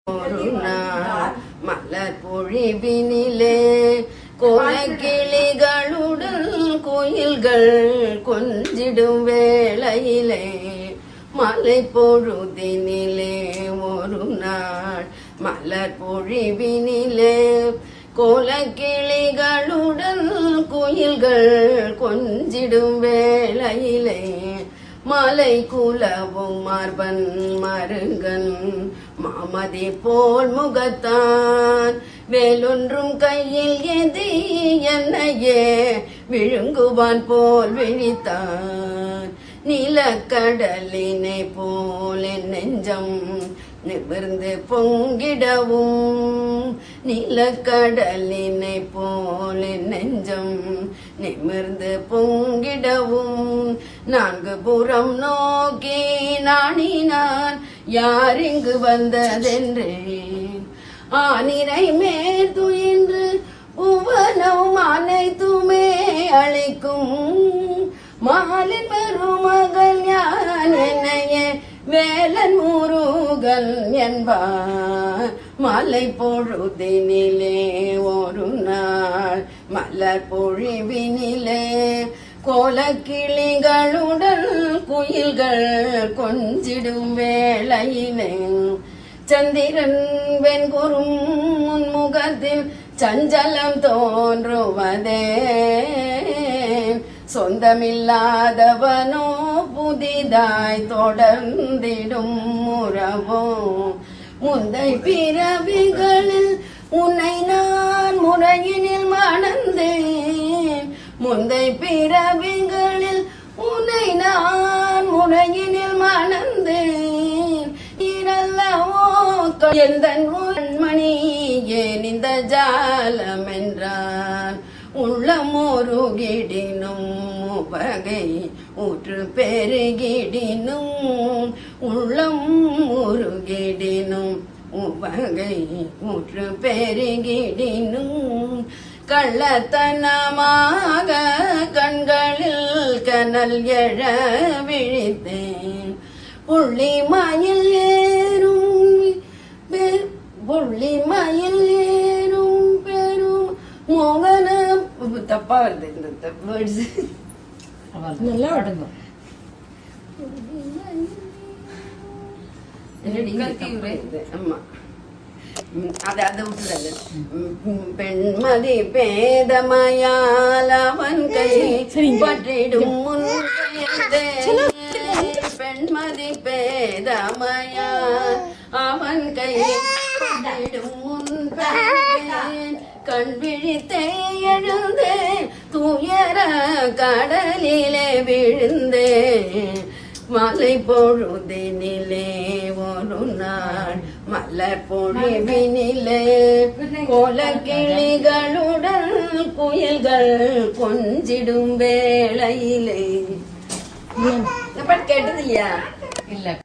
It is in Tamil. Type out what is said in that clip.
ஒரு நாள் மலர் பொழிவினிலே கோலக்கிளிகளுடன் கோயில்கள் கொஞ்சிடும் வேளையிலே மலை பொழுதினிலே ஒரு நாள் மலர் பொழிவினிலே கோலக்கிளிகளுடன் கோயில்கள் கொஞ்சிடும் வேளையிலே மலை குலவும் மார்பன் மருங்கன் மாமதி போல் முகத்தான் வேலொன்றும் கையில் ஏந்தி என்னையே விழுங்குவான் போல் விழித்தான் நிலக்கடலினை போல் என் நெஞ்சம் நிமிர்ந்து பொங்கிடவும் நிலக்கடலினை போல் என் நெஞ்சம் நிமிர்ந்து பொங்கிடவும் நான்கு புறம் நோக்கி நாணினான் யார் இங்கு வந்ததென்றேன் ஆனிரை மேற்துயின்று புவனம் அனைத்துமே அளிக்கும் மாலின் பெருமகள் யான் என்னையே வேலன் முருகன் என்பார் மலை பொழுதினிலே ஒரு நாள் மலர் பொழிவினிலே கோலக்கிளிகளுடன் குயில்கள் கொஞ்சிடும் வேளையிலே சந்திரன் வெண்குறும் முன்முகத்தில் சஞ்சலம் தோன்றுவதே சொந்தமில்லாதவனோ புதிதாய் தொடர்ந்திடும் உறவோ முந்தை பிறவிகளில் உன்னை நான் முறையினில் மணந்தேன் முந்தை பிறவிகளில் உன்னை நான் முறையினில் மணந்தேன் இரல்லவோ எந்தன் மணி ஏன் இந்த ஜாலம் என்றான் உள்ளமோருகிடினும் வகை ஊற்று பெருகிடினும் உள்ளம் முருகிடினும் வகை ஊற்று பெருகிடினும் கள்ளத்தனமாக கண்களில் கனல் எழ விழித்தேன் புள்ளி மயில் ஏறும் பெரும் மோகன தப்பா வருது இந்த வேர்ட்ஸ் நல்லா ஆடுங்க. ஆமா அதை விட்டுறாங்க. பெண்மதி பேதமையால் அவன் கை பற்றிடும் முன் பெண்மதி பேதமையால் அவன் கை பற்றிடும் முன் கண் விழித்தே எழுந்தேன் துயர கடலிலே விழுந்தேன் மலை பொழுதினிலே ஒரு நாள் மலர் பொழிவினிலே கோலக்கிளிகளுடன் குயில்கள் கொஞ்சிடும் வேளையிலே கேட்டது இல்லையா? இல்ல.